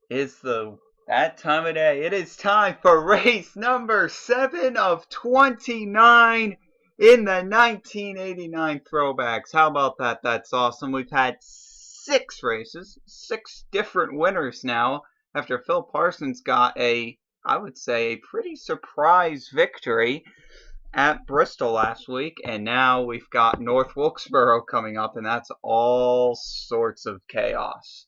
Is that time of day. It is time for race number 7 of 29 in the 1989 throwbacks. How about that? That's awesome. We've had 6 races, 6 different winners now after Phil Parsons got I would say, a pretty surprise victory at Bristol last week, and now we've got North Wilkesboro coming up, and that's all sorts of chaos.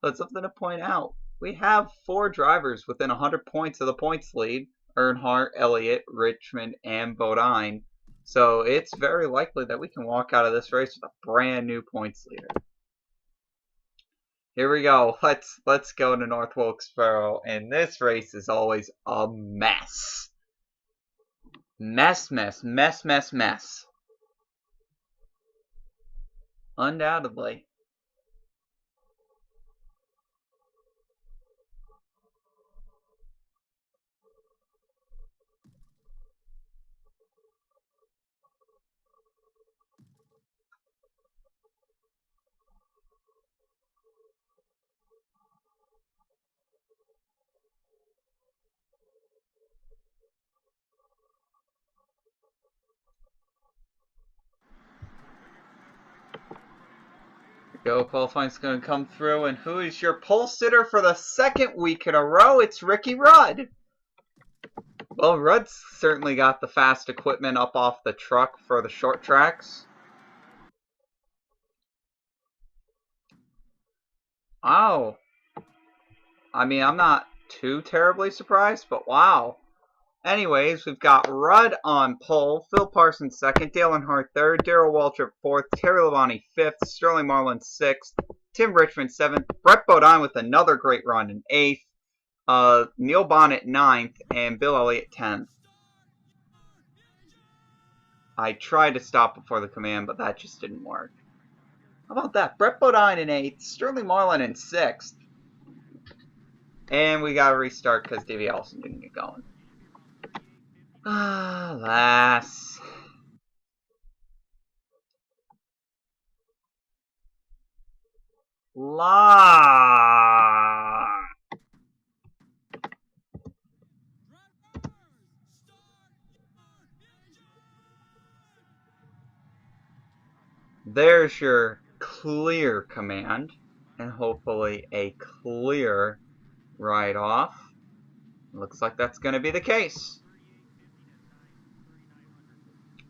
But something to point out, we have 4 drivers within 100 points of the points lead: Earnhardt, Elliott, Richmond, and Bodine. So it's very likely that we can walk out of this race with a brand new points leader. Here we go. Let's go to North Wilkesboro, and this race is always a mess. Mess. Undoubtedly. Go, qualifying's going to come through, and who is your pole sitter for the 2nd week in a row? It's Ricky Rudd. Well, Rudd's certainly got the fast equipment up off the truck for the short tracks. Oh. I mean, I'm not too terribly surprised, but wow. Anyways, we've got Rudd on pole, Phil Parsons 2nd, Dale Earnhardt 3rd, Darrell Waltrip 4th, Terry Labonte 5th, Sterling Marlin 6th, Tim Richmond 7th, Brett Bodine with another great run in 8th, Neil Bonnet 9th, and Bill Elliott 10th. I tried to stop before the command, but that just didn't work. How about that? Brett Bodine in 8th, Sterling Marlin in 6th. And we got to restart because Davey Allison didn't get going. Alas. There's your clear command, and hopefully a clear write-off. Looks like that's going to be the case.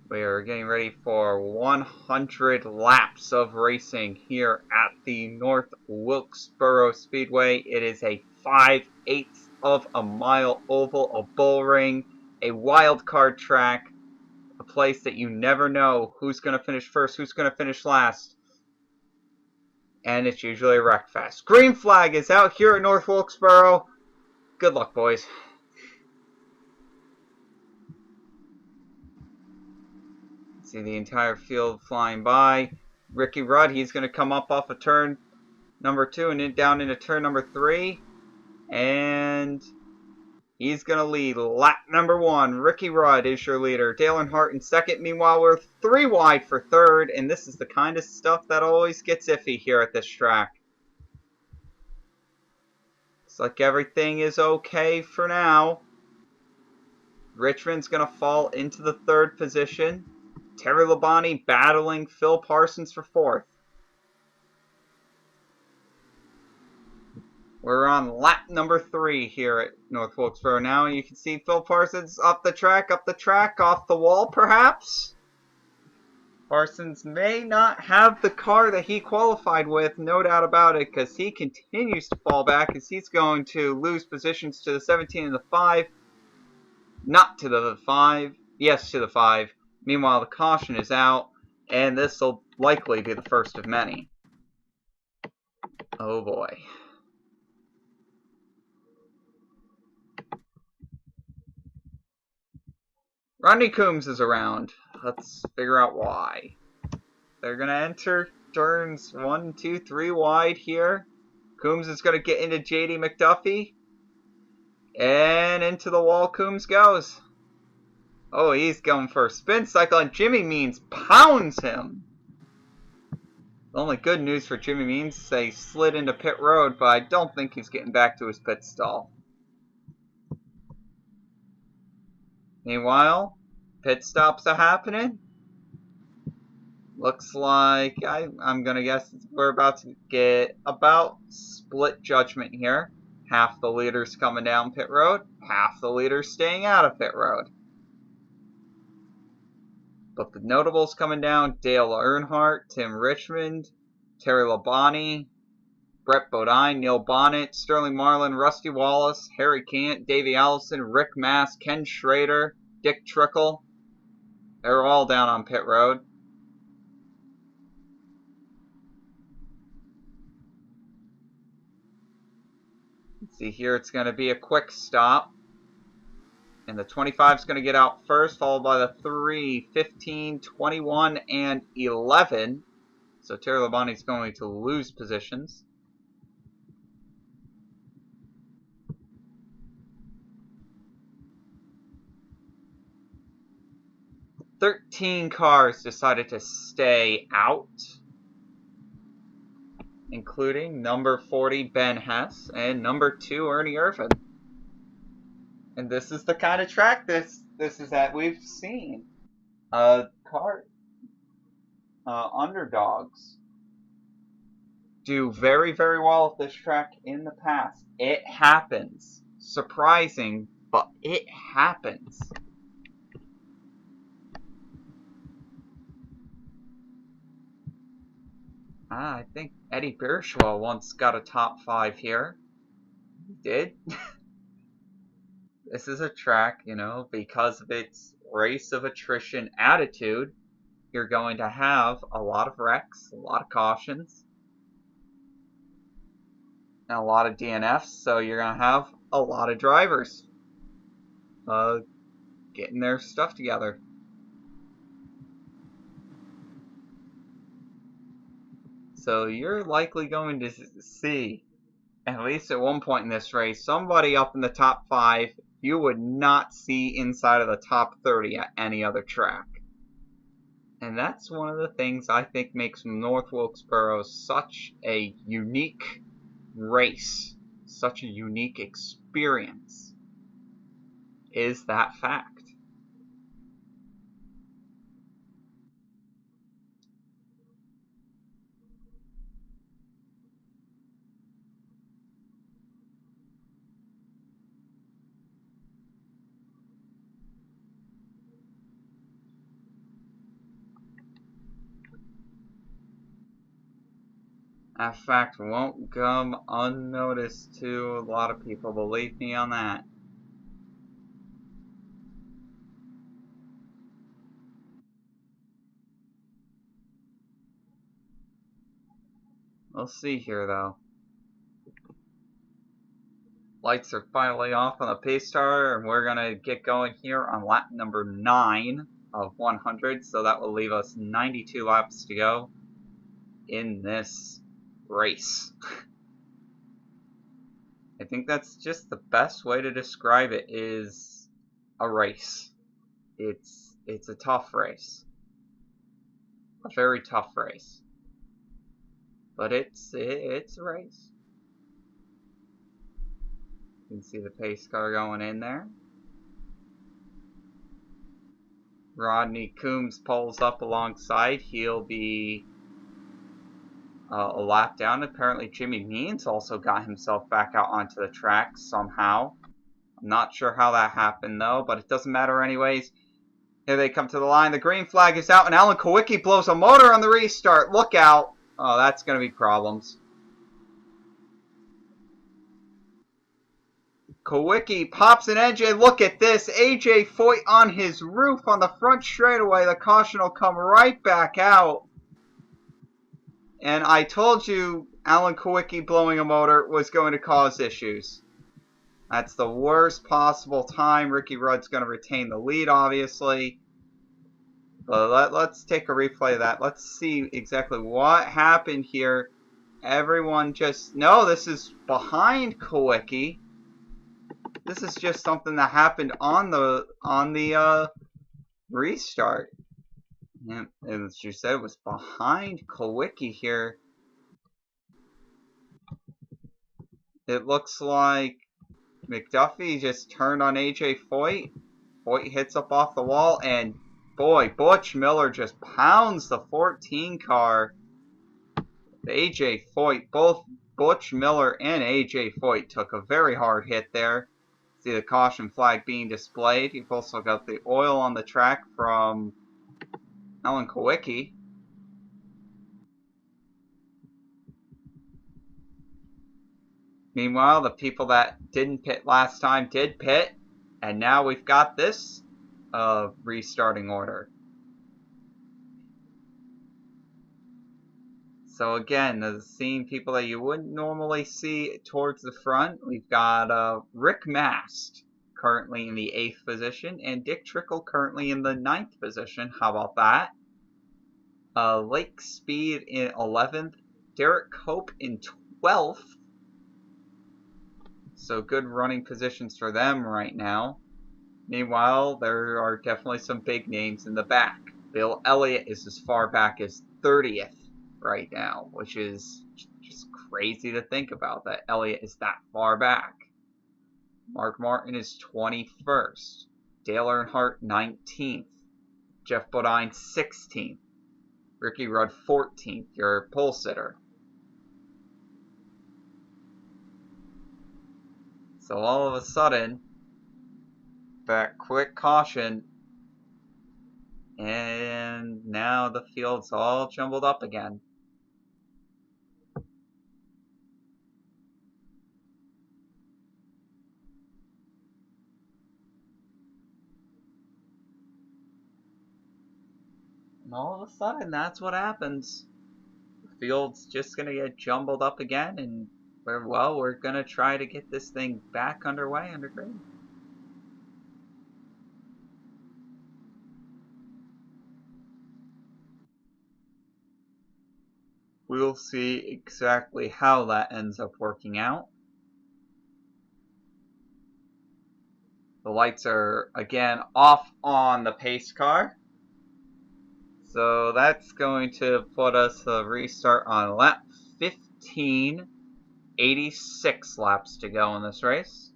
We are getting ready for 100 laps of racing here at the North Wilkesboro Speedway. It is a 5/8 of a mile oval, a bull ring, a wild card track, a place that you never know who's going to finish first, who's going to finish last. And it's usually a wreck fest. Green flag is out here at North Wilkesboro. Good luck, boys. See the entire field flying by. Ricky Rudd, he's going to come up off of turn number 2 and then down into turn number 3. And he's going to lead lap number 1. Ricky Rudd is your leader. Dale Earnhardt in 2nd. Meanwhile, we're 3 wide for 3rd. And this is the kind of stuff that always gets iffy here at this track. Looks like everything is okay for now. Richmond's going to fall into the 3rd position. Terry Labonte battling Phil Parsons for 4th. We're on lap number 3 here at North Wilkesboro now, and you can see Phil Parsons up the track, off the wall perhaps. Parsons may not have the car that he qualified with, no doubt about it, because he continues to fall back as he's going to lose positions to the 17 and the 5. Not to the 5. Yes, to the 5. Meanwhile, the caution is out, and this will likely be the first of many. Oh boy. Rodney Coombs is around. Let's figure out why. They're going to enter turns 1, 2, 3 wide here. Coombs is going to get into J.D. McDuffie. And into the wall Coombs goes. Oh, he's going for a spin cycle, and Jimmy Means pounds him. The only good news for Jimmy Means is they slid into pit road, but I don't think he's getting back to his pit stall. Meanwhile, pit stops are happening. Looks like I'm gonna guess we're about to get about split judgment here. Half the leaders coming down pit road, half the leaders staying out of pit road. But the notables coming down: Dale Earnhardt, Tim Richmond, Terry Labonte, Brett Bodine, Neil Bonnet, Sterling Marlin, Rusty Wallace, Harry Cant, Davey Allison, Rick Mass, Ken Schrader, Dick Trickle. They're all down on pit road. Let's see here, it's going to be a quick stop. And the 25 is going to get out first, followed by the 3, 15, 21, and 11. So Terry Labonte is going to lose positions. "13 cars decided to stay out, including number 40 Ben Hess and number 2 Ernie Irvin. And this is the kind of track this is that we've seen. Underdogs do very, very well at this track in the past. It happens. Surprising, but it happens. I think Eddie Birschwell once got a top 5 here. He did. This is a track, you know, because of its race of attrition attitude, you're going to have a lot of wrecks, a lot of cautions, and a lot of DNFs, so you're going to have a lot of drivers getting their stuff together. So you're likely going to see, at least at one point in this race, somebody up in the top 5 you would not see inside of the top 30 at any other track. And that's one of the things I think makes North Wilkesboro such a unique race, such a unique experience, is that fact. That fact won't come unnoticed to a lot of people, believe me on that. We'll see here though. Lights are finally off on the pace starter, and we're gonna get going here on lap number 9 of 100, so that will leave us 92 laps to go in this race. I think that's just the best way to describe it, is a race. It's a tough race. A very tough race. But it's a race. You can see the pace car going in there. Rodney Coombs pulls up alongside. He'll be a lap down. Apparently Jimmy Means also got himself back out onto the track somehow. I'm not sure how that happened though, but it doesn't matter anyways. Here they come to the line. The green flag is out, and Alan Kowicki blows a motor on the restart. Look out. Oh, that's going to be problems. Kowicki pops an engine. Look at this. AJ Foyt on his roof on the front straightaway. The caution will come right back out. And I told you Alan Kowicki blowing a motor was going to cause issues. That's the worst possible time. Ricky Rudd's going to retain the lead, obviously. But let's take a replay of that. Let's see exactly what happened here. Everyone just... No, this is behind Kowicki. This is just something that happened on the restart. Yeah, as you said, it was behind Kowicki here. It looks like McDuffie just turned on AJ Foyt. Foyt hits up off the wall, and boy, Butch Miller just pounds the 14 car. AJ Foyt, both Butch Miller and AJ Foyt took a very hard hit there. See the caution flag being displayed. You've also got the oil on the track from Alan Kowicki. Meanwhile, the people that didn't pit last time did pit, and now we've got this restarting order. So again, seeing people that you wouldn't normally see towards the front, we've got Rick Mast currently in the 8th position, and Dick Trickle currently in the 9th position. How about that? Lake Speed in 11th, Derek Hope in 12th. So good running positions for them right now. Meanwhile, there are definitely some big names in the back. Bill Elliott is as far back as 30th right now, which is just crazy to think about, that Elliott is that far back. Mark Martin is 21st. Dale Earnhardt 19th. Jeff Bodine 16th. Ricky Rudd 14th, your pole sitter. So all of a sudden, that quick caution, and now the field's all jumbled up again. And all of a sudden, that's what happens. The field's just going to get jumbled up again, and we're going to try to get this thing back underway under green. We'll see exactly how that ends up working out. The lights are again off on the pace car. So that's going to put us a restart on lap 15. 86 laps to go in this race.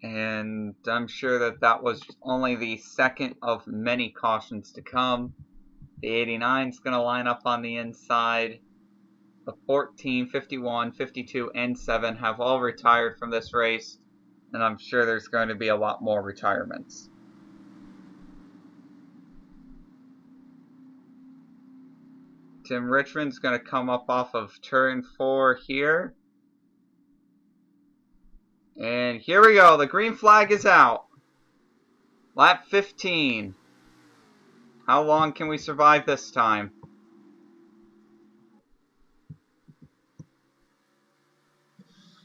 And I'm sure that was only the second of many cautions to come. The 89 is going to line up on the inside. The 14, 51, 52, and 7 have all retired from this race. And I'm sure there's going to be a lot more retirements. Tim Richmond's going to come up off of turn 4 here. And here we go. The green flag is out. Lap 15. How long can we survive this time?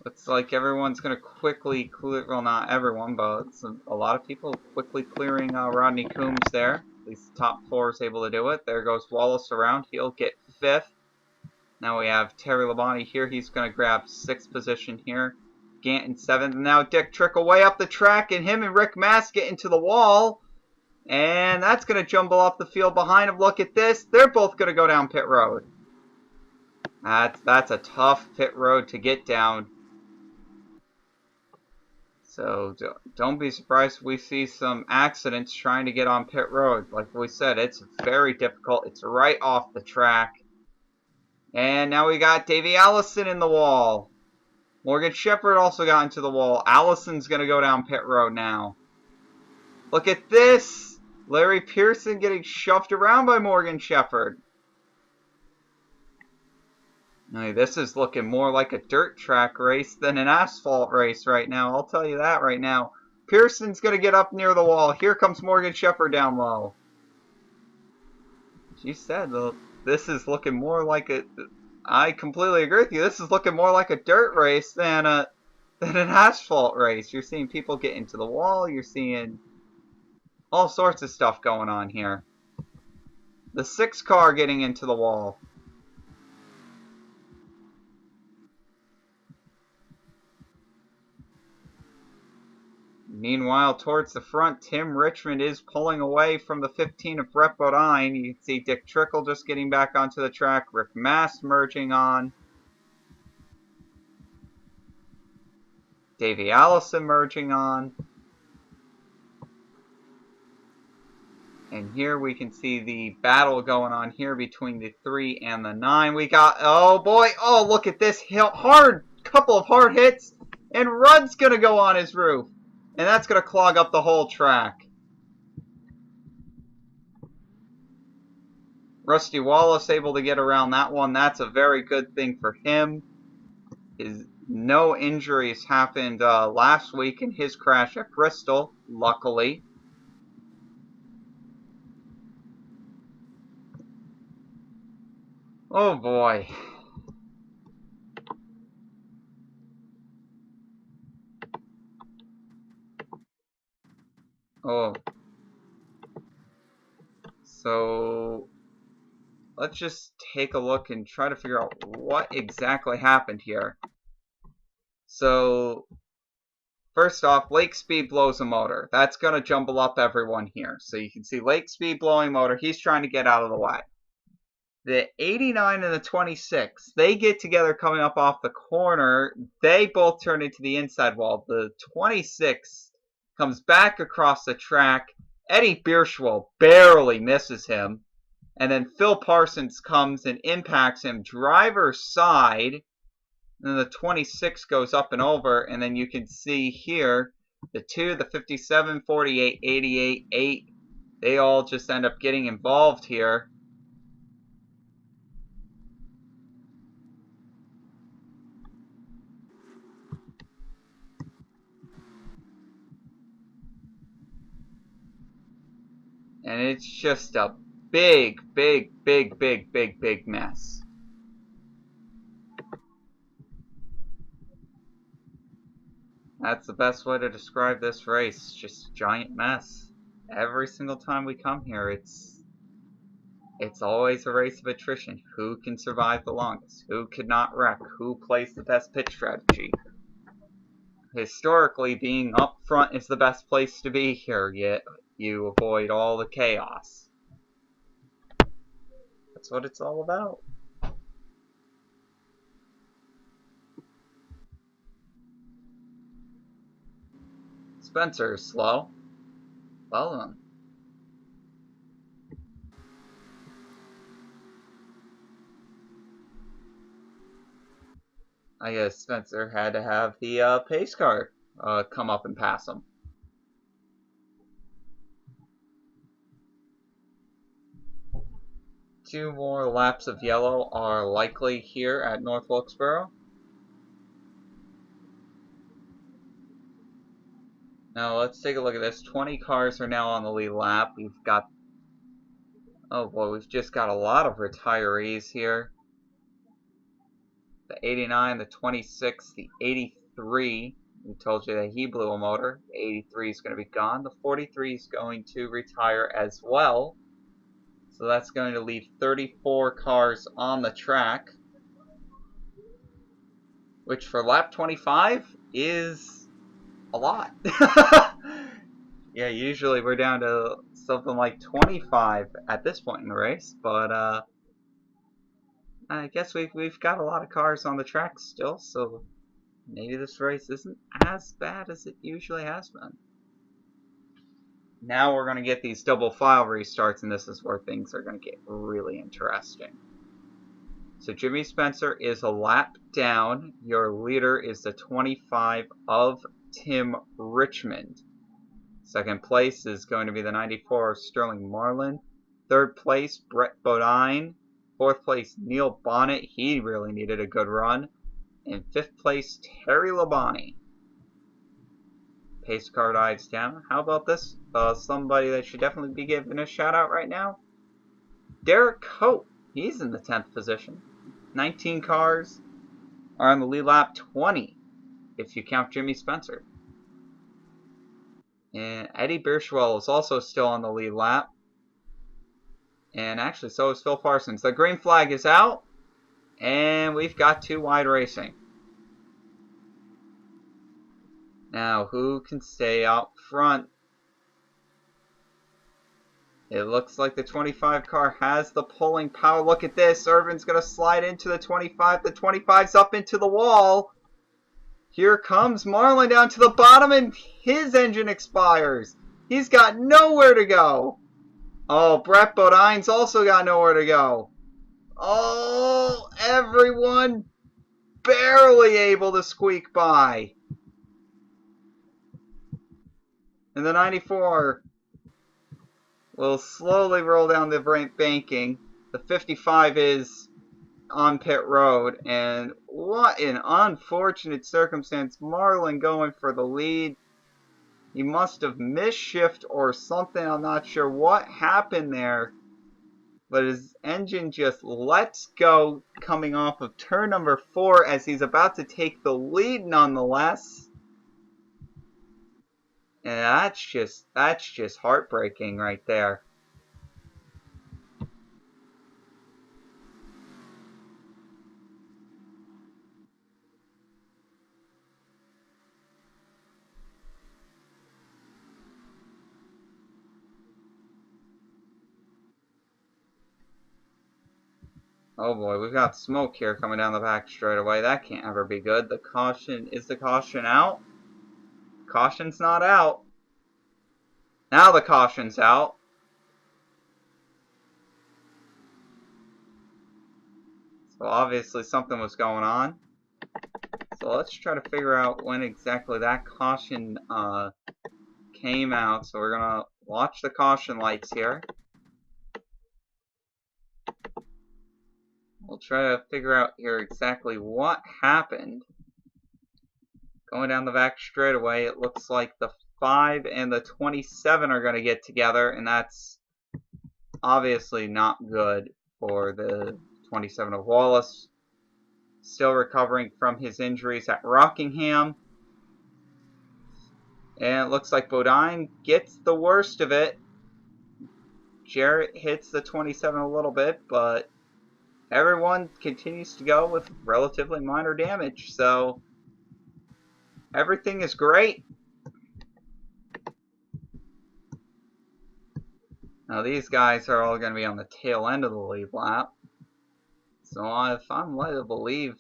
Looks like everyone's going to quickly clear, well, not everyone, but a lot of people quickly clearing Rodney Coombs there. At least the top 4 is able to do it. There goes Wallace around. He'll get 5th. Now we have Terry Labonte here. He's going to grab 6th position here. Gant in 7th. And now Dick Trickle way up the track, and him and Rick Mast get into the wall. And that's going to jumble up the field behind him. Look at this. They're both going to go down pit road. That's a tough pit road to get down. So don't be surprised if we see some accidents trying to get on pit road. Like we said, it's very difficult. It's right off the track. And now we got Davey Allison in the wall. Morgan Shepherd also got into the wall. Allison's going to go down pit road now. Look at this. Larry Pearson getting shoved around by Morgan Shepherd. Now, this is looking more like a dirt track race than an asphalt race right now. I'll tell you that right now. Pearson's going to get up near the wall. Here comes Morgan Shepherd down low. As you said, this is looking more like a... I completely agree with you. This is looking more like a dirt race than an asphalt race. You're seeing people get into the wall. You're seeing all sorts of stuff going on here. The 6 car getting into the wall. Meanwhile, towards the front, Tim Richmond is pulling away from the 15 of Brett Bodine. You can see Dick Trickle just getting back onto the track. Rick Mast merging on. Davey Allison merging on. And here we can see the battle going on here between the 3 and the 9. We got, oh boy, oh look at this couple of hard hits. And Rudd's going to go on his roof. And that's going to clog up the whole track. Rusty Wallace able to get around that one. That's a very good thing for him. No injuries happened last week in his crash at Bristol, luckily. Oh boy. Oh. So let's just take a look and try to figure out what exactly happened here. So first off, Lake Speed blows a motor. That's going to jumble up everyone here. So you can see Lake Speed blowing motor. He's trying to get out of the way. The 89 and the 26, they get together coming up off the corner. They both turn into the inside wall. The 26 comes back across the track. Eddie Bierschwell barely misses him. And then Phil Parsons comes and impacts him driver's side. And then the 26 goes up and over. And then you can see here, the 2, the 57, 48, 88, 8, they all just end up getting involved here. And it's just a big mess. That's the best way to describe this race. Just a giant mess. Every single time we come here, it's always a race of attrition. Who can survive the longest? Who could not wreck? Who plays the best pit strategy? Historically, being up front is the best place to be here, yet you avoid all the chaos. That's what it's all about. Spencer is slow. Well done. I guess Spencer had to have the pace car come up and pass him. Two more laps of yellow are likely here at North Wilkesboro. Now let's take a look at this. 20 cars are now on the lead lap. We've got, oh boy, we've just got a lot of retirees here. The 89, the 26, the 83. We told you that he blew a motor. The 83 is going to be gone. The 43 is going to retire as well. So that's going to leave 34 cars on the track. Which for lap 25 is a lot. Yeah, usually we're down to something like 25 at this point in the race. But I guess we've got a lot of cars on the track still. So maybe this race isn't as bad as it usually has been. Now we're going to get these double file restarts, and this is where things are going to get really interesting. So Jimmy Spencer is a lap down. Your leader is the 25 of Tim Richmond. Second place is going to be the 94 of Sterling Marlin. Third place, Brett Bodine. Fourth place, Neil Bonnet. He really needed a good run. And fifth place, Terry Labonte. Pace car dives down. How about this? Somebody that should definitely be given a shout out right now. Derek Cope. He's in the 10th position. 19 cars are on the lead lap. 20 if you count Jimmy Spencer. And Eddie Bierschwell is also still on the lead lap. And actually, so is Phil Parsons. The green flag is out. And we've got 2 wide racing. Now, who can stay out front? It looks like the 25 car has the pulling power. Look at this. Irvin's going to slide into the 25. The 25's up into the wall. Here comes Marlin down to the bottom, and his engine expires. He's got nowhere to go. Oh, Brett Bodine's also got nowhere to go. Oh, everyone barely able to squeak by. And the 94 will slowly roll down the banking. The 55 is on pit road, and what an unfortunate circumstance. Marlin going for the lead. He must have misshift or something. I'm not sure what happened there, but his engine just lets go coming off of turn number 4 as he's about to take the lead nonetheless. And that's just heartbreaking right there. Oh boy, we've got smoke here coming down the back straightaway. That can't ever be good. The caution, is the caution out? Caution's not out. Now the caution's out. So obviously something was going on. So let's try to figure out when exactly that caution came out. So we're gonna watch the caution lights here. We'll try to figure out here exactly what happened. Going down the back straightaway, it looks like the 5 and the 27 are going to get together, and that's obviously not good for the 27 of Wallace. Still recovering from his injuries at Rockingham. And it looks like Bodine gets the worst of it. Jarrett hits the 27 a little bit, but everyone continues to go with relatively minor damage, so everything is great. Now these guys are all going to be on the tail end of the lead lap. So if I'm led to believe,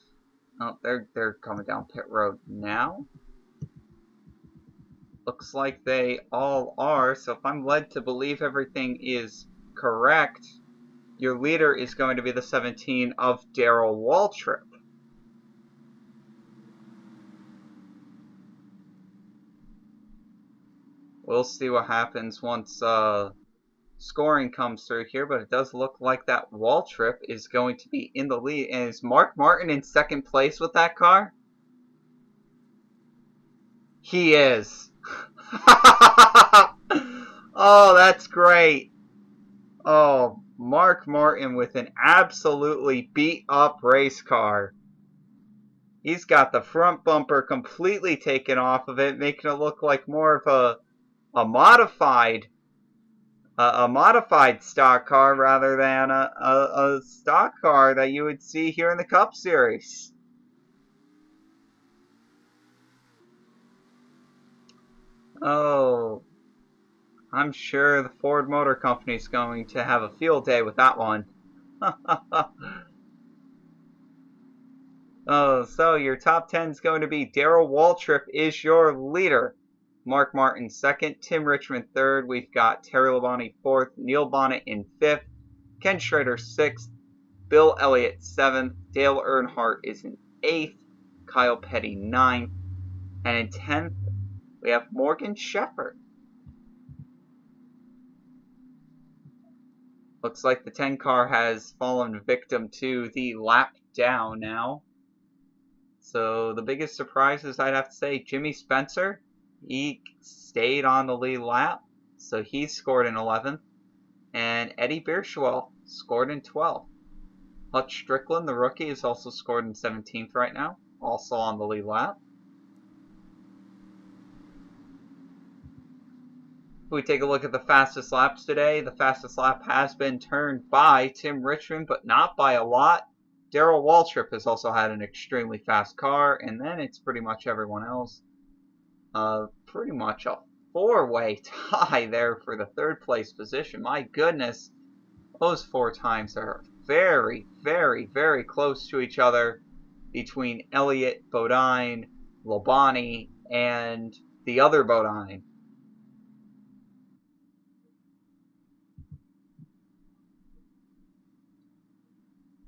oh, they're coming down pit road now. Looks like they all are. So if I'm led to believe everything is correct, your leader is going to be the 17 of Darrell Waltrip. We'll see what happens once scoring comes through here, but it does look like that Waltrip is going to be in the lead. And is Mark Martin in second place with that car? He is. Oh, that's great. Oh, Mark Martin with an absolutely beat up race car. He's got the front bumper completely taken off of it, making it look like more of a modified stock car rather than a stock car that you would see here in the Cup Series. Oh, I'm sure the Ford Motor Company is going to have a field day with that one. Oh, so your top 10 is going to be Darrell Waltrip is your leader. Mark Martin second, Tim Richmond third. We've got Terry Labonte fourth, Neil Bonnet in fifth, Ken Schrader sixth, Bill Elliott seventh, Dale Earnhardt is in eighth, Kyle Petty ninth, and in 10th we have Morgan Shepherd. Looks like the 10 car has fallen victim to the lap down now. So the biggest surprises, I'd have to say, Jimmy Spencer. He stayed on the lead lap, so he scored in 11th. And Eddie Bierschwell scored in 12th. Hutch Strickland, the rookie, is also scored in 17th right now, also on the lead lap. If we take a look at the fastest laps today, the fastest lap has been turned by Tim Richmond, but not by a lot. Darrell Waltrip has also had an extremely fast car, and then it's pretty much everyone else. Pretty much a four-way tie there for the third place position. My goodness, those four times are very, very, very close to each other between Elliott, Bodine, Labonte, and the other Bodine.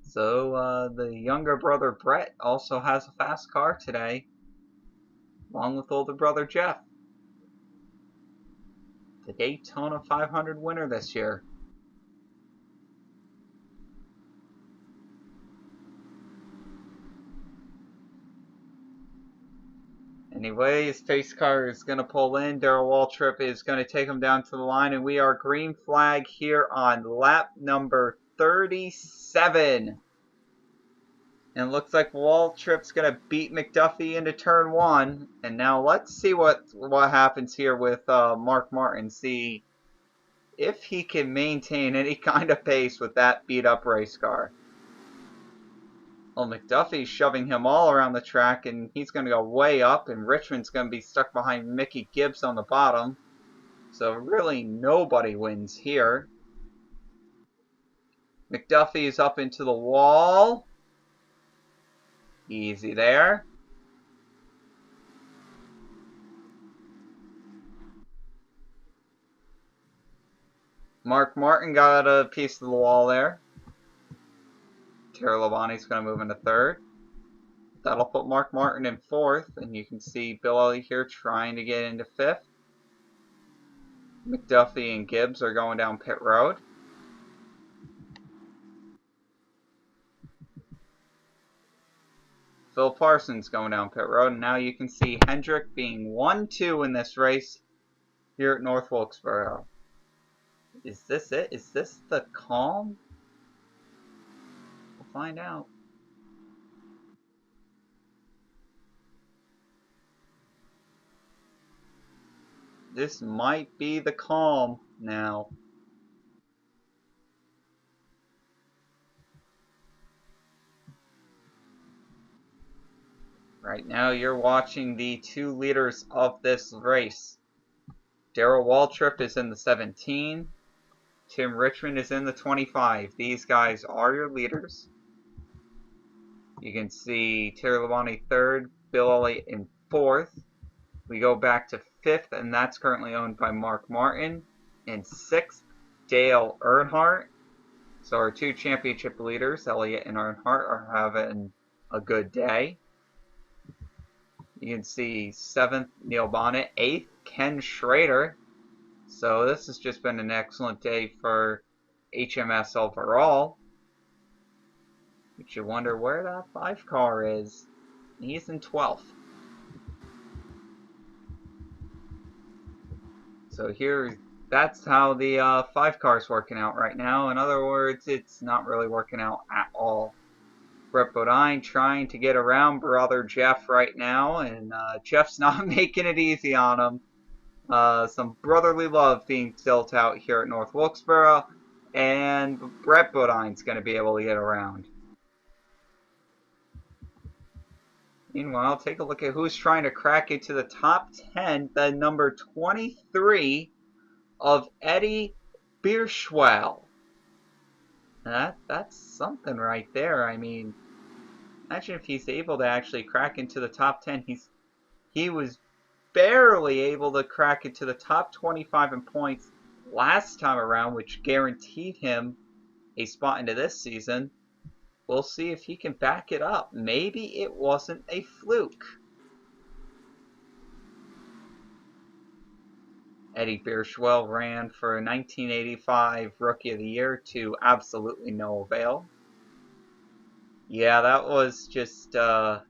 So the younger brother Brett also has a fast car today, along with older brother Jeff. The Daytona 500 winner this year. Anyways, pace car is going to pull in. Darrell Waltrip is going to take him down to the line, and we are green flag here on lap number 37. And it looks like Waltrip's going to beat McDuffie into turn one. And now let's see what happens here with Mark Martin. See if he can maintain any kind of pace with that beat-up race car. Well, McDuffie's shoving him all around the track, and he's going to go way up, and Richmond's going to be stuck behind Mickey Gibbs on the bottom. So really nobody wins here. McDuffie is up into the wall. Easy there. Mark Martin got a piece of the wall there. Terry Labonte's going to move into third. That'll put Mark Martin in fourth, and you can see Bill Elliott here trying to get into fifth. McDuffie and Gibbs are going down pit road. Phil Parsons going down pit road, and now you can see Hendrick being 1-2 in this race here at North Wilkesboro. Is this it? Is this the calm? We'll find out. This might be the calm now. Right now you're watching the two leaders of this race. Darrell Waltrip is in the 17. Tim Richmond is in the 25. These guys are your leaders. You can see Terry Labonte third, Bill Elliott in fourth. We go back to fifth, and that's currently owned by Mark Martin. In sixth, Dale Earnhardt. So our two championship leaders, Elliott and Earnhardt, are having a good day. You can see seventh, Neil Bonnet. Eighth, Ken Schrader. So this has just been an excellent day for HMS overall. But you wonder where that 5 car is. He's in 12th. So here, that's how the 5 car is working out right now. In other words, it's not really working out at all. Brett Bodine trying to get around brother Jeff right now, and Jeff's not making it easy on him. Some brotherly love being dealt out here at North Wilkesboro, and Brett Bodine's going to be able to get around. Meanwhile, take a look at who's trying to crack into the top 10. The number 23 of Eddie Bierschwell. That's something right there. I mean, imagine if he's able to actually crack into the top 10. He was barely able to crack into the top 25 in points last time around, which guaranteed him a spot into this season. We'll see if he can back it up. Maybe it wasn't a fluke. Eddie Bierschwell ran for 1985 Rookie of the Year to absolutely no avail. Yeah, that was just a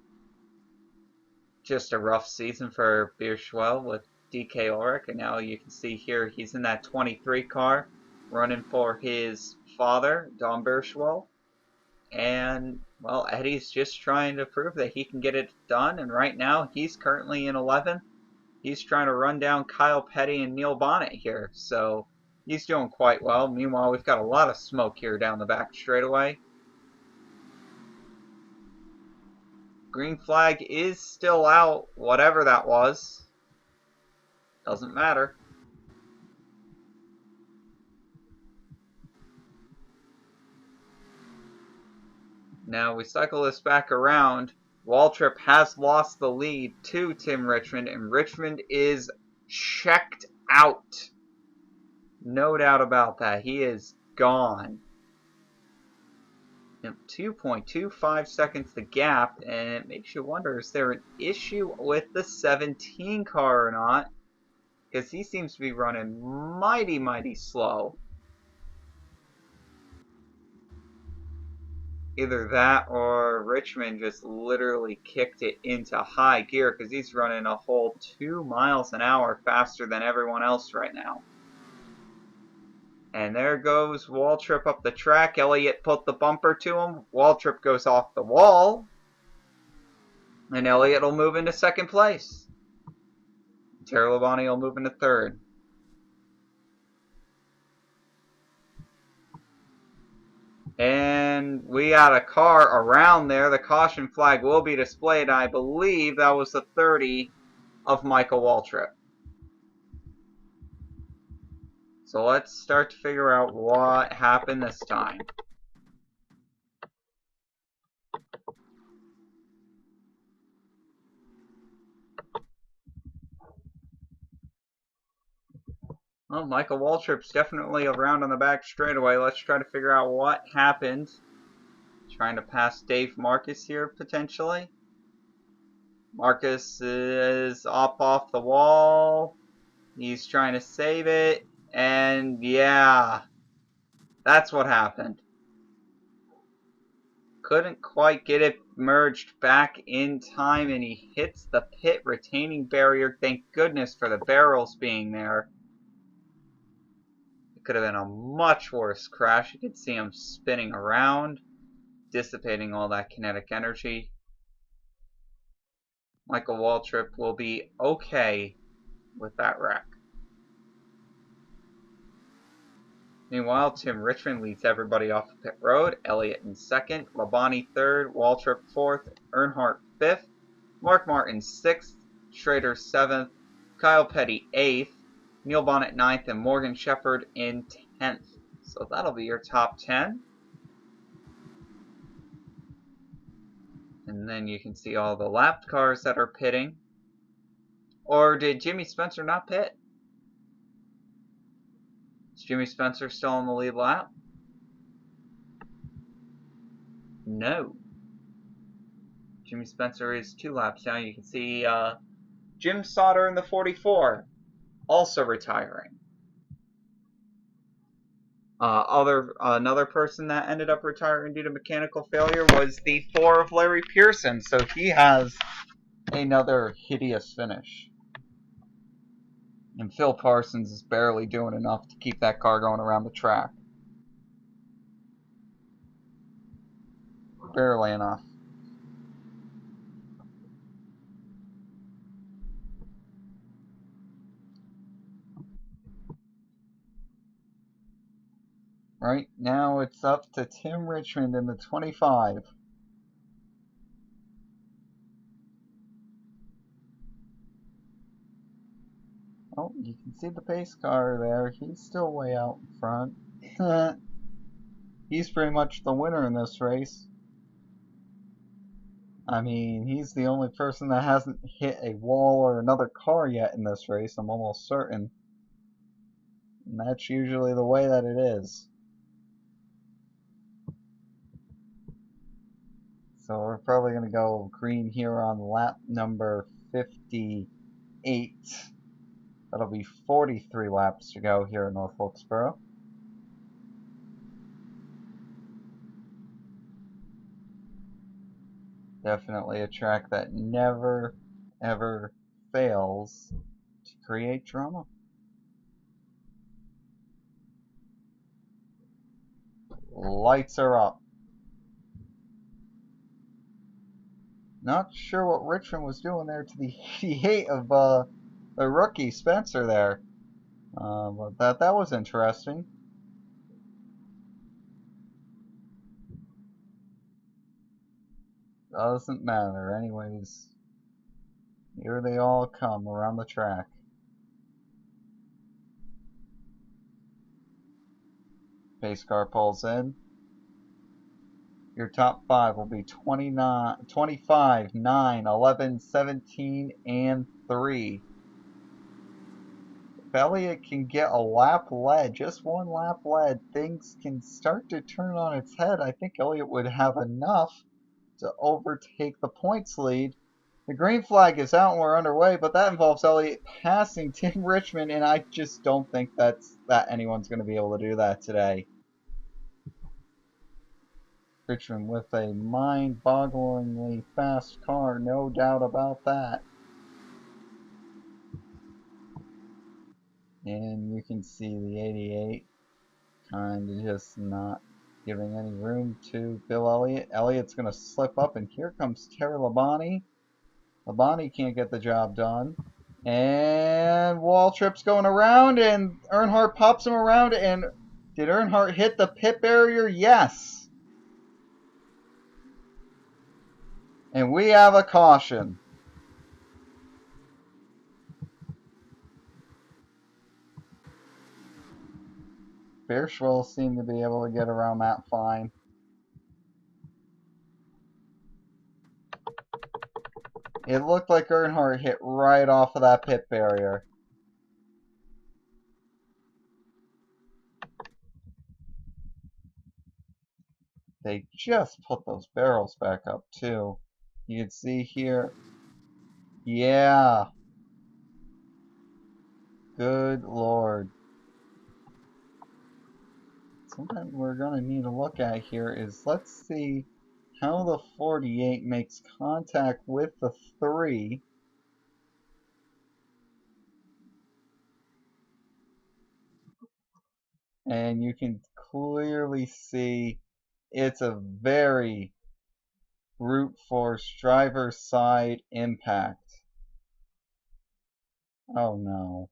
rough season for Bierschwell with DK Ulrich, and now you can see here he's in that 23 car running for his father, Don Bierschwell. And, well, Eddie's just trying to prove that he can get it done, and right now he's currently in 11th. He's trying to run down Kyle Petty and Neil Bonnet here, so he's doing quite well. Meanwhile, we've got a lot of smoke here down the back straightaway. Green flag is still out, whatever that was. Doesn't matter. Now we cycle this back around. Waltrip has lost the lead to Tim Richmond, and Richmond is checked out. No doubt about that. He is gone. 2.25 seconds the gap, and it makes you wonder, is there an issue with the 17 car or not? Because he seems to be running mighty slow. Either that or Richmond just literally kicked it into high gear, because he's running a whole 2 miles an hour faster than everyone else right now. And there goes Waltrip up the track. Elliott put the bumper to him. Waltrip goes off the wall. And Elliott will move into second place. Terry Labonte will move into third. And we got a car around there. The caution flag will be displayed. I believe that was the 30 of Michael Waltrip. So let's start to figure out what happened this time. Well, Michael Waltrip's definitely around on the back straightaway. Let's try to figure out what happened. Trying to pass Dave Marcus here, potentially. Marcus is up off the wall. He's trying to save it. And yeah, that's what happened. Couldn't quite get it merged back in time, and he hits the pit retaining barrier. Thank goodness for the barrels being there. It could have been a much worse crash. You could see him spinning around, dissipating all that kinetic energy. Michael Waltrip will be okay with that wreck. Meanwhile, Tim Richmond leads everybody off the pit road. Elliott in second, Labonte third, Waltrip fourth, Earnhardt fifth, Mark Martin sixth, Schrader seventh, Kyle Petty eighth, Neil Bonnet ninth, and Morgan Shepherd in 10th. So that'll be your top 10. And then you can see all the lapped cars that are pitting. Or did Jimmy Spencer not pit? Is Jimmy Spencer still on the lead lap? No. Jimmy Spencer is 2 laps down. You can see Jim Sauter in the 44 also retiring. Another person that ended up retiring due to mechanical failure was the 4 of Larry Pearson. So he has another hideous finish. And Phil Parsons is barely doing enough to keep that car going around the track. Barely enough. Right now it's up to Tim Richmond in the 25. Oh, you can see the pace car there. He's still way out in front. He's pretty much the winner in this race. I mean, he's the only person that hasn't hit a wall or another car yet in this race, I'm almost certain. And that's usually the way that it is. So we're probably going to go green here on lap number 58. That'll be 43 laps to go here in North Wilkesboro. Definitely a track that never, ever fails to create drama. Lights are up. Not sure what Richmond was doing there to the 88 of the rookie Spencer there. But that was interesting. Doesn't matter. Anyways, here they all come around the track. Pace car pulls in. Your top 5 will be 29, 25, 9, 11, 17, and 3. If Elliott can get a lap lead, just one lap lead, things can start to turn on its head. I think Elliott would have enough to overtake the points lead. The green flag is out and we're underway, but that involves Elliott passing Tim Richmond, and I just don't think that anyone's going to be able to do that today. Richmond with a mind-bogglingly fast car, no doubt about that. And you can see the 88 kind of just not giving any room to Bill Elliott. Elliott's going to slip up, and here comes Terry Labonte. Labonte can't get the job done. And Waltrip's going around, and Earnhardt pops him around. And did Earnhardt hit the pit barrier? Yes. And we have a caution. Beerschwell seemed to be able to get around that fine. It looked like Earnhardt hit right off of that pit barrier. They just put those barrels back up too. You can see here. Yeah. Good Lord. Something we're going to need to look at here is, let's see how the 48 makes contact with the 3. And you can clearly see it's a very brute force driver's side impact. Oh no.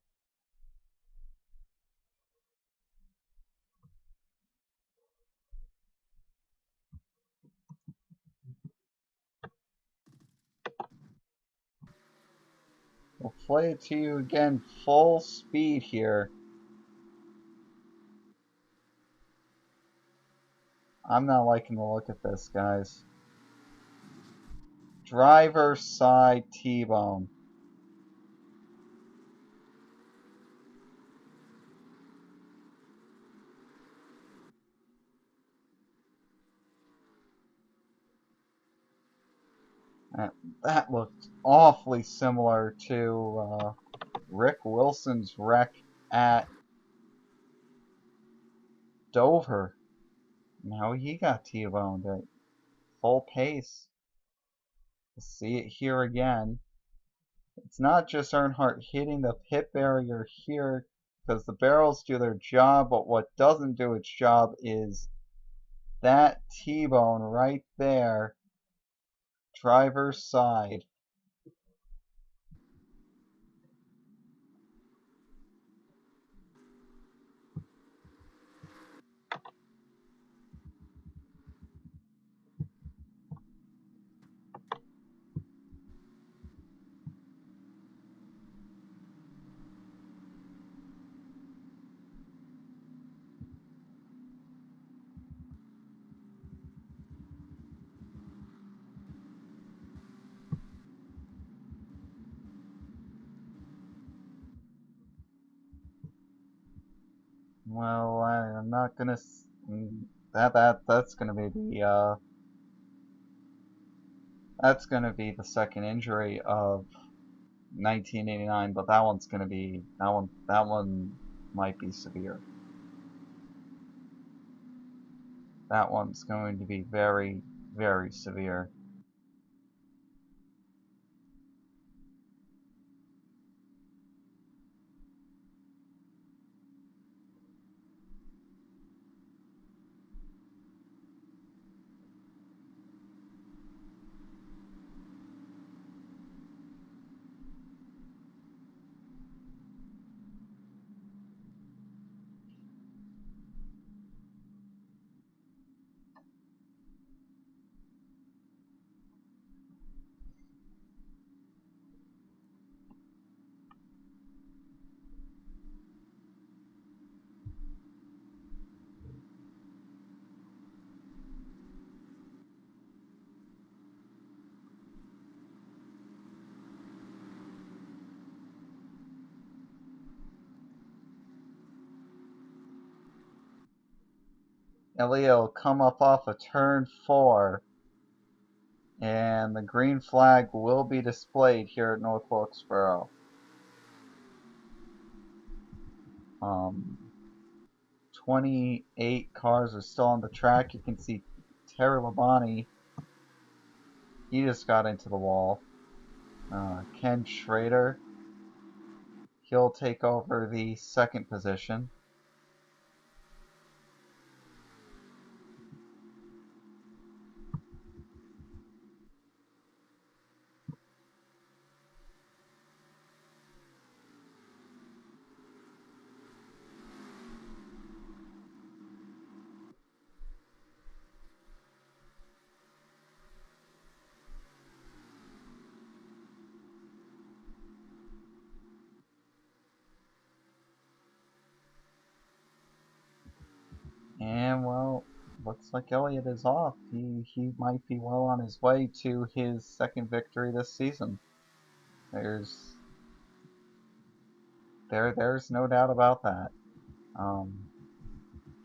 We'll play it to you again, full speed here. I'm not liking the look at this, guys. Driver side T-bone. That looked awfully similar to Rick Wilson's wreck at Dover. Now he got T-boned at full pace. We'll see it here again. It's not just Earnhardt hitting the pit barrier here, because the barrels do their job, but what doesn't do its job is that T-bone right there, driver's side. Well, I'm not gonna. That's gonna be the that's gonna be the second injury of 1989, but that one's gonna be that one might be severe. That one's going to be very, very severe. Elliott will come up off of turn 4, and the green flag will be displayed here at North Wilkesboro. 28 cars are still on the track. You can see Terry Labonte, he just got into the wall. Ken Schrader, he'll take over the second position. And, well, looks like Elliott is off. He might be well on his way to his second victory this season. There's no doubt about that.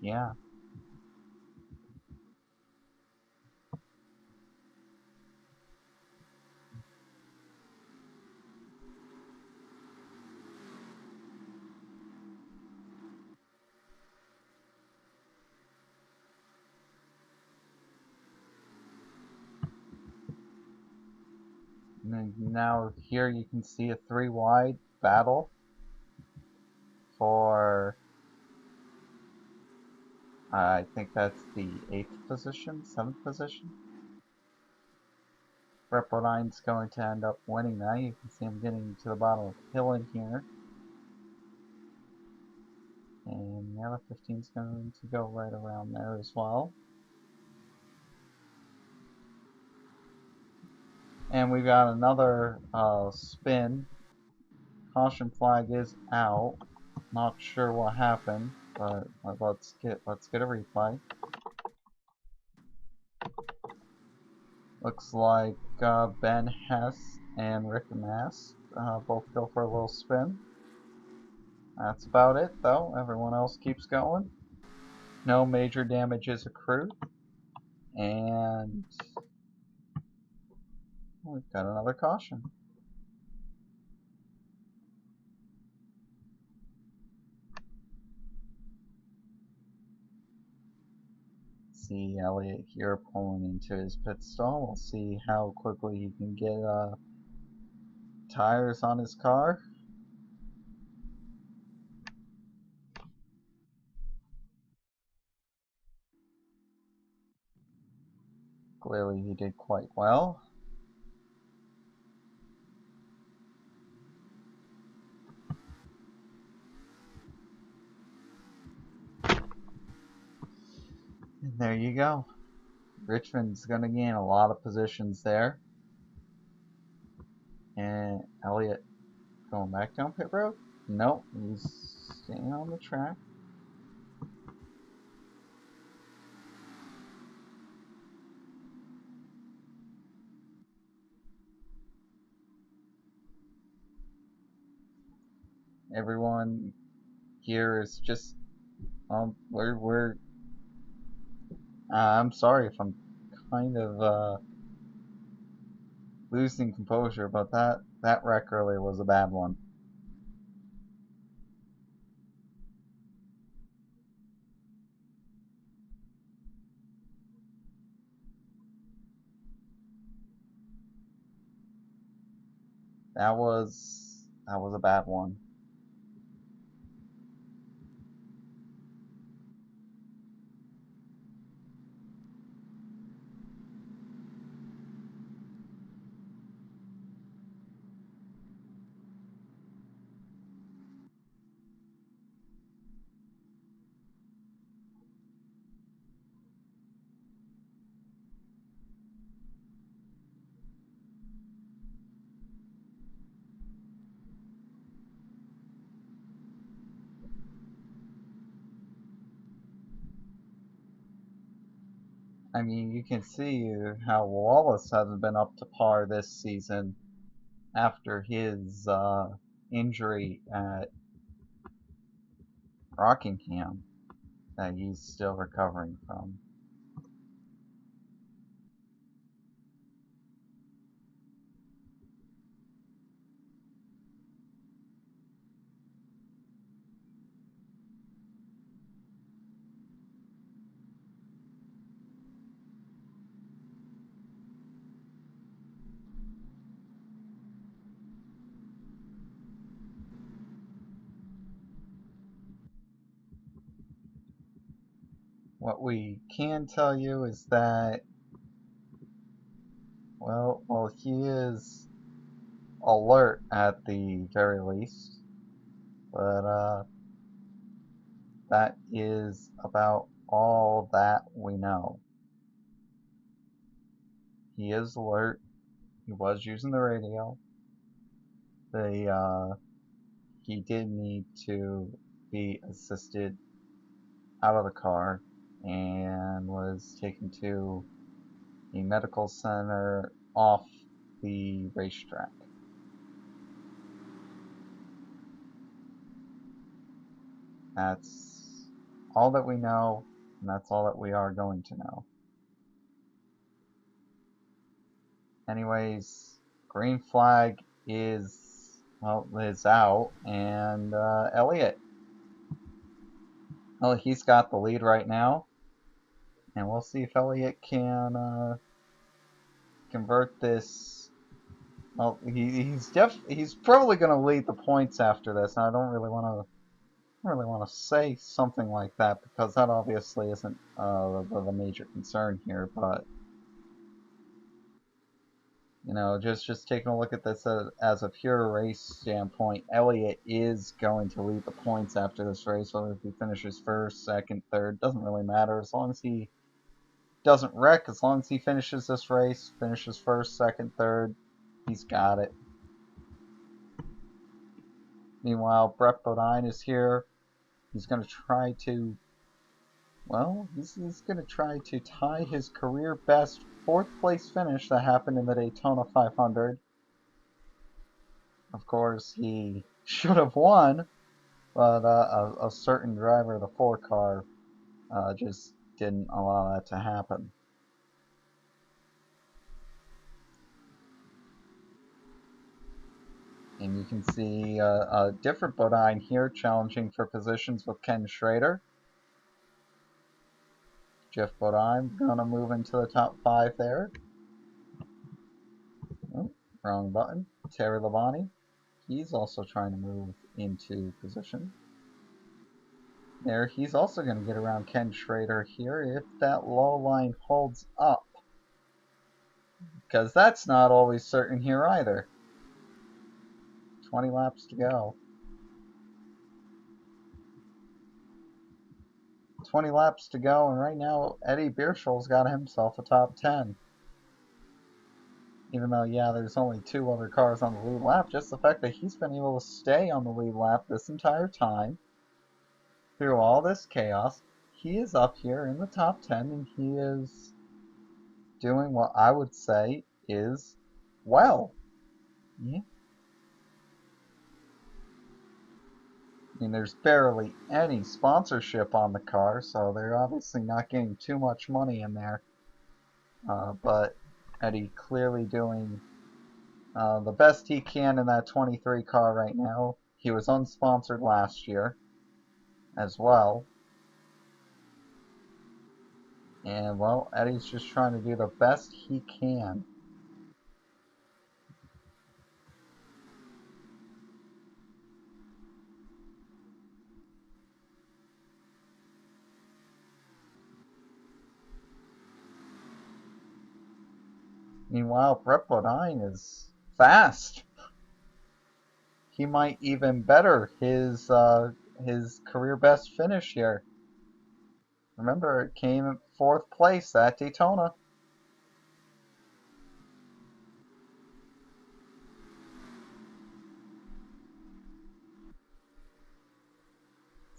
Yeah. And now here you can see a 3 wide battle for, I think that's the 8th position, 7th position. Repponine's going to end up winning that. You can see him getting to the bottom of the hill in here. And the other 15's going to go right around there as well. And we've got another spin. Caution flag is out. Not sure what happened, but let's get a replay. Looks like Ben Hess and Rick Mass both go for a little spin. That's about it, though. Everyone else keeps going. No major damage is accrued. And we've got another caution. See Elliott here pulling into his pit stall. We'll see how quickly he can get tires on his car. Clearly he did quite well. And there you go. Richmond's going to gain a lot of positions there. And Elliott going back down pit road? Nope, he's staying on the track. Everyone here is just I'm sorry if I'm kind of losing composure, but that wreck really was a bad one. That was a bad one. I mean, you can see how Wallace hasn't been up to par this season after his injury at Rockingham. that he's still recovering from. What we can tell you is that, well, he is alert at the very least, but that is about all that we know. He is alert. He was using the radio. He did need to be assisted out of the car and was taken to a medical center off the racetrack. That's all that we know, and that's all that we are going to know. Anyways, green flag is out, and Elliott. Well, he's got the lead right now, and we'll see if Elliott can convert this. Well, he's probably going to lead the points after this, and I don't really want to say something like that because that obviously isn't the major concern here, but you know, just taking a look at this as a pure race standpoint, Elliott is going to lead the points after this race, whether he finishes first, second, third, doesn't really matter. As long as he doesn't wreck, as long as he finishes this race, finishes first, second, third, he's got it. Meanwhile, Brett Bodine is here. He's going to try to, well, he's going to try to tie his career best fourth place finish that happened in the Daytona 500. Of course, he should have won, but a certain driver of the 4 car just didn't allow that to happen. And you can see a different Bodine here challenging for positions with Ken Schrader. Jeff Bodine going to move into the top 5 there. Oh, wrong button. Terry Labonte. He's also trying to move into position. There, he's also going to get around Ken Schrader here if that low line holds up. Because that's not always certain here either. 20 laps to go. 20 laps to go, and right now Eddie Bierschel's got himself a top 10. Even though, yeah, there's only 2 other cars on the lead lap, just the fact that he's been able to stay on the lead lap this entire time, through all this chaos, he is up here in the top 10, and he is doing what I would say is well. Yeah. I mean, there's barely any sponsorship on the car, so they're obviously not getting too much money in there. But Eddie clearly doing the best he can in that 23 car right now. He was unsponsored last year as well. And, well, Eddie's just trying to do the best he can. Meanwhile, Brett Bodine is fast. He might even better his career best finish here. Remember, it came in 4th place at Daytona.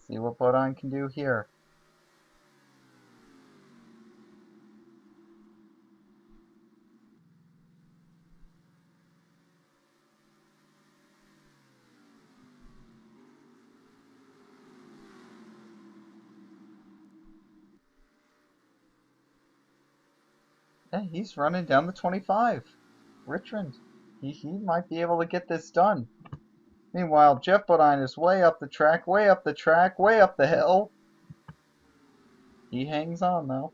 See what Bodine can do here. Okay, he's running down the 25. Richmond. He might be able to get this done. Meanwhile, Jeff Bodine is way up the track, way up the track, way up the hill. He hangs on, though.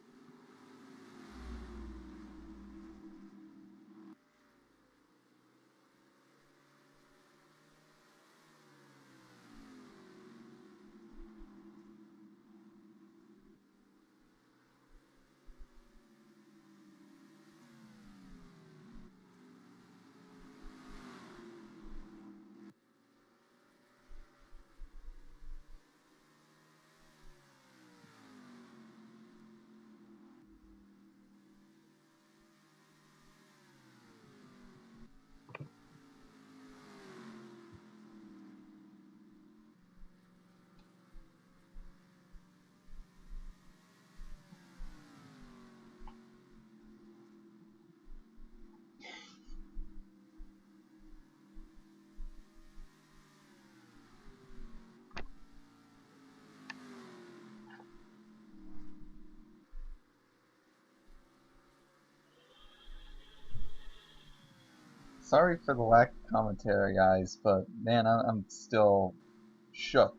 Sorry for the lack of commentary, guys, but man, I'm still shook.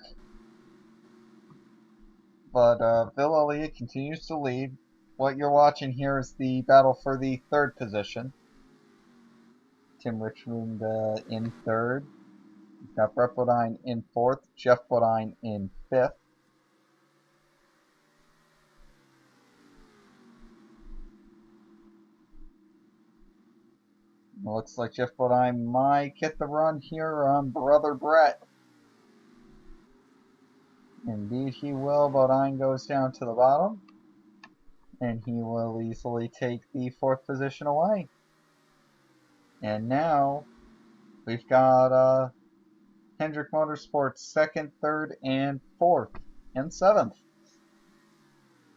But Bill Elliott continues to lead. What you're watching here is the battle for the third position. Tim Richmond in third. We've got Brett Bodine in fourth. Jeff Bodine in fifth. It looks like Jeff Bodine might get the run here on Brother Brett. Indeed he will. Bodine goes down to the bottom. And he will easily take the fourth position away. And now we've got Hendrick Motorsports second, third, and fourth, and seventh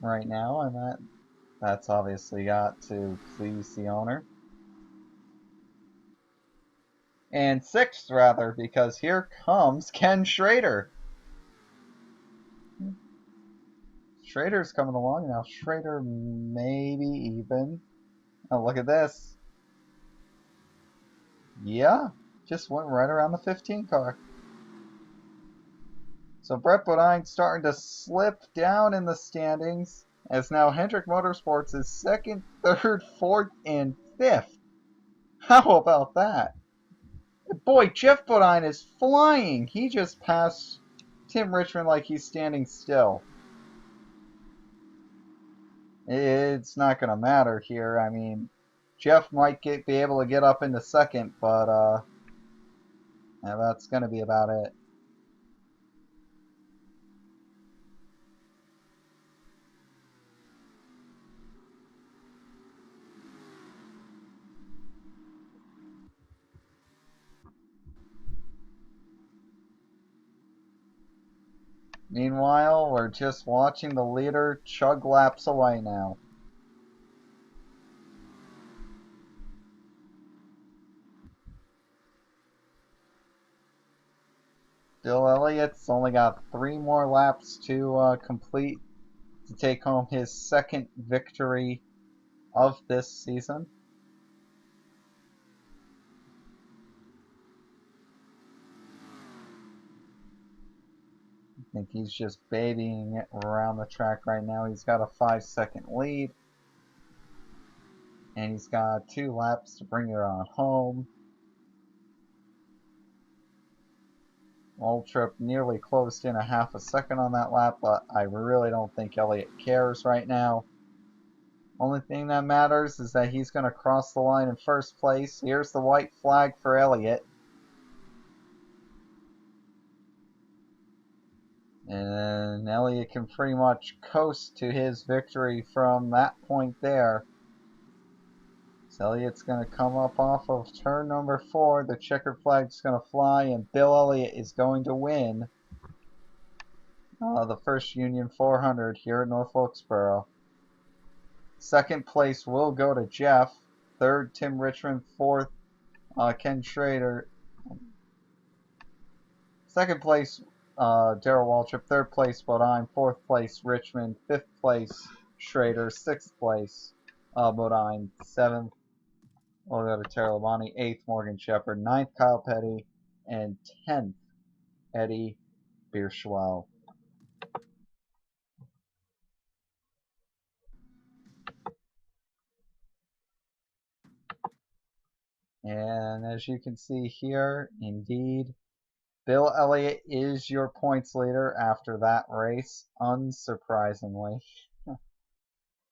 right now. And that's obviously got to please the owner. And sixth, rather, because here comes Ken Schrader. Schrader's coming along now. Schrader maybe even. Oh, look at this. Yeah, just went right around the 15 car. So Brett Bodine starting to slip down in the standings, as now Hendrick Motorsports is second, third, fourth, and fifth. How about that? Boy, Jeff Bodine is flying. He just passed Tim Richmond like he's standing still. It's not going to matter here. I mean, Jeff might be able to get up into second, but yeah, that's going to be about it. Meanwhile, we're just watching the leader chug laps away now. Bill Elliott's only got 3 more laps to complete to take home his second victory of this season. I think he's just babying it around the track right now. He's got a 5-second lead. And he's got 2 laps to bring it on home. Waltrip nearly closed in a half a second on that lap, but I really don't think Elliott cares right now. Only thing that matters is that he's going to cross the line in first place. Here's the white flag for Elliott. And Elliott can pretty much coast to his victory from that point there. So Elliott's going to come up off of turn number 4. The checkered flag's going to fly, and Bill Elliott is going to win the first Union 400 here at North Wilkesboro. Second place will go to Jeff. Third, Tim Richmond. Fourth, Ken Schrader. Second place, Darrell Waltrip. Third place, Bodine. Fourth place, Richmond. Fifth place, Schrader. Sixth place, Bodine. 7th, we'll go to Terry Labonte. 8th, Morgan Shepherd. 9th, Kyle Petty. And 10th, Eddie Bierschwell. And as you can see here, indeed, Bill Elliott is your points leader after that race, unsurprisingly.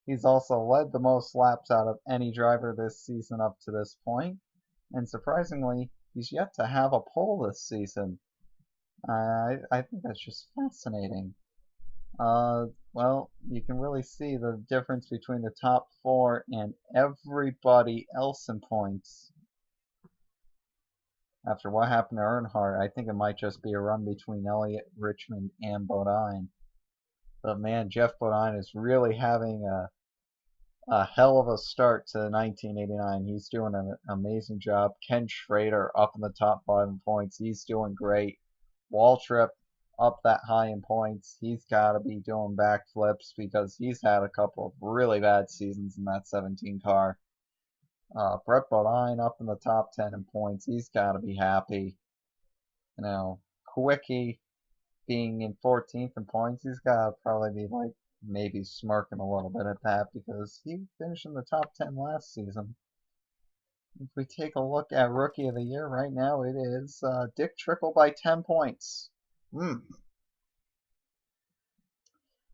He's also led the most laps out of any driver this season up to this point, and surprisingly, he's yet to have a pole this season. I think that's just fascinating. Well, you can really see the difference between the top 4 and everybody else in points. After what happened to Earnhardt, I think it might just be a run between Elliott, Richmond, and Bodine. But man, Jeff Bodine is really having a hell of a start to 1989. He's doing an amazing job. Ken Schrader up in the top 5 in points. He's doing great. Waltrip up that high in points. He's got to be doing backflips because he's had a couple of really bad seasons in that 17 car. Brett Bodine up in the top 10 in points. He's got to be happy. You know, Quickie being in 14th in points, he's got to probably be like maybe smirking a little bit at that because he finished in the top 10 last season. If we take a look at Rookie of the Year right now, it is Dick Trickle by 10 points.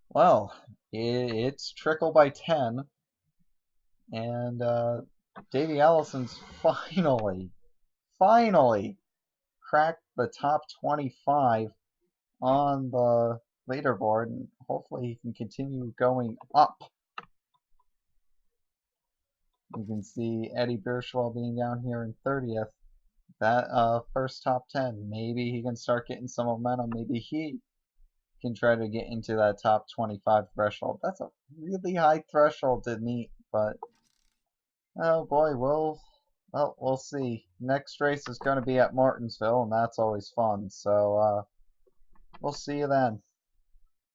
Well, it's Trickle by 10. And Davey Allison's finally cracked the top 25 on the leaderboard, and hopefully he can continue going up. You can see Eddie Bierschwell being down here in 30th. That first top 10, maybe he can start getting some momentum. Maybe he can try to get into that top 25 threshold. That's a really high threshold to meet, but oh boy, we'll see. Next race is going to be at Martinsville, and that's always fun. So we'll see you then.